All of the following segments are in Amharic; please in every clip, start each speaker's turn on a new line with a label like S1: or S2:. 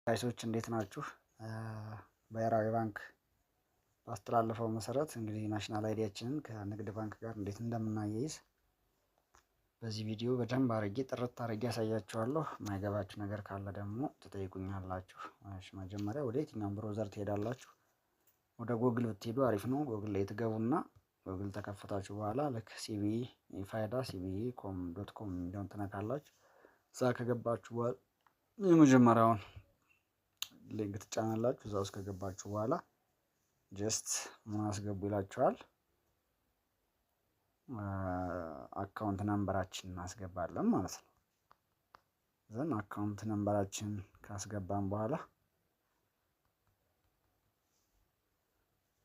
S1: ጋይሶች እንዴት ናችሁ? ብሔራዊ ባንክ ባስተላለፈው መሰረት እንግዲህ ናሽናል አይዲያችንን ከንግድ ባንክ ጋር እንዴት እንደምናያይዝ በዚህ ቪዲዮ በደንብ አድርጌ ጥርት አድርጌ ያሳያችኋለሁ። የማይገባችሁ ነገር ካለ ደግሞ ትጠይቁኛላችሁ። መጀመሪያ ወደ የትኛውም ብሮዘር ትሄዳላችሁ። ወደ ጎግል ብትሄዱ አሪፍ ነው። ጎግል ላይ ትገቡና ጎግል ተከፈታችሁ በኋላ ልክ ሲቢኢ ፋይዳ ሲቢኢ .com የሚለውን ትነካላችሁ። እዛ ከገባችሁ በኋላ የመጀመሪያውን ሊንክ ትጫናላችሁ። እዛ ውስጥ ከገባችሁ በኋላ ጀስት ምን አስገቡ ይላችኋል። አካውንት ነምበራችንን እናስገባለን ማለት ነው። ዘን አካውንት ነምበራችን ካስገባን በኋላ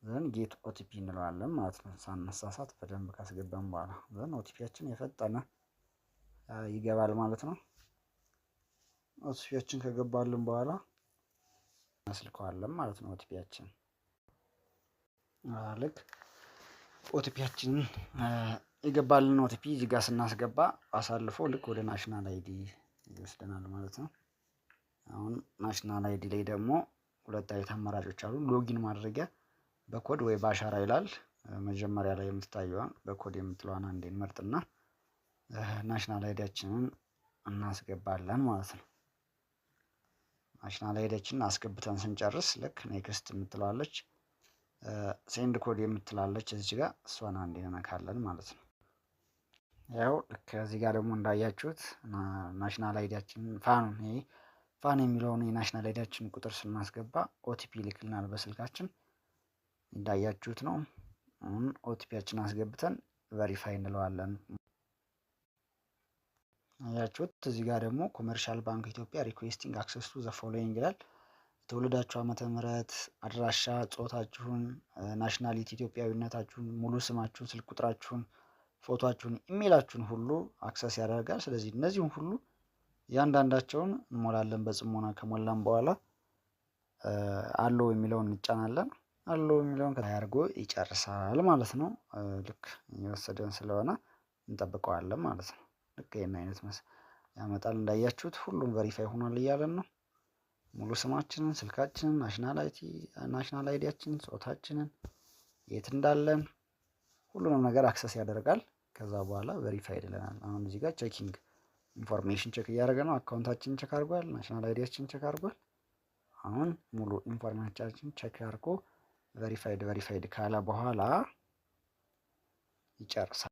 S1: ዘን ጌት ኦቲፒ እንለዋለን ማለት ነው። ሳንሳሳት በደንብ ካስገባን በኋላ ዘን ኦቲፒያችን የፈጠነ ይገባል ማለት ነው። ኦቲፒያችን ከገባልን በኋላ እናስልከዋለን ማለት ነው። ኦቲፒያችን ልክ ኦቲፒያችንን የገባልን ኦቲፒ እዚህ ጋር ስናስገባ አሳልፎ ልክ ወደ ናሽናል አይዲ ይወስደናል ማለት ነው። አሁን ናሽናል አይዲ ላይ ደግሞ ሁለት አይነት አማራጮች አሉ። ሎጊን ማድረጊያ በኮድ ወይ በአሻራ ይላል። መጀመሪያ ላይ የምትታየዋን በኮድ የምትለዋን አንዴ እንመርጥና ናሽናል አይዲያችንን እናስገባለን ማለት ነው። ናሽናል አይዲያችንን አስገብተን ስንጨርስ ልክ ኔክስት የምትለዋለች ሴንድ ኮድ የምትላለች እዚህ ጋር እሷን አንዴ እንነካለን ማለት ነው። ያው ልክ እዚህ ጋር ደግሞ እንዳያችሁት ናሽናል አይዲያችንን ፋን የሚለውን የናሽናል አይዲያችንን ቁጥር ስናስገባ ኦቲፒ ይልክልናል በስልካችን እንዳያችሁት ነው። አሁን ኦቲፒያችንን አስገብተን ቬሪፋይ እንለዋለን። አያችሁት እዚህ ጋር ደግሞ ኮመርሻል ባንክ ኢትዮጵያ ሪኩዌስቲንግ አክሰስ ቱ ዘ ፎሎዊንግ ይላል። የተወለዳችሁ ዓመተ ምህረት፣ አድራሻ፣ ጾታችሁን፣ ናሽናሊቲ ኢትዮጵያዊነታችሁን፣ ሙሉ ስማችሁን፣ ስልክ ቁጥራችሁን፣ ፎቶአችሁን፣ ኢሜይላችሁን ሁሉ አክሰስ ያደርጋል። ስለዚህ እነዚህን ሁሉ እያንዳንዳቸውን እንሞላለን። በጽሞና ከሞላን በኋላ አለው የሚለውን እንጫናለን። አለው የሚለውን አድርጎ ይጨርሳል ማለት ነው። ልክ እየወሰደን ስለሆነ እንጠብቀዋለን ማለት ነው። ልክ ይሄን አይነት ያመጣል። እንዳያችሁት ሁሉም ቬሪፋይ ሆኗል እያለን ነው። ሙሉ ስማችንን፣ ስልካችንን፣ ናሽናል አይዲያችንን፣ ጾታችንን፣ የት እንዳለን ሁሉንም ነገር አክሰስ ያደርጋል። ከዛ በኋላ ቬሪፋይድ ይለናል። አሁን እዚህ ጋር ቼኪንግ ኢንፎርሜሽን ቼክ እያደረገ ነው። አካውንታችንን ቼክ አድርጓል። ናሽናል አይዲያችንን ቼክ አድርጓል። አሁን ሙሉ ኢንፎርሜሽናችንን ቼክ አድርጎ ቬሪፋይድ ካለ በኋላ ይጨርሳል።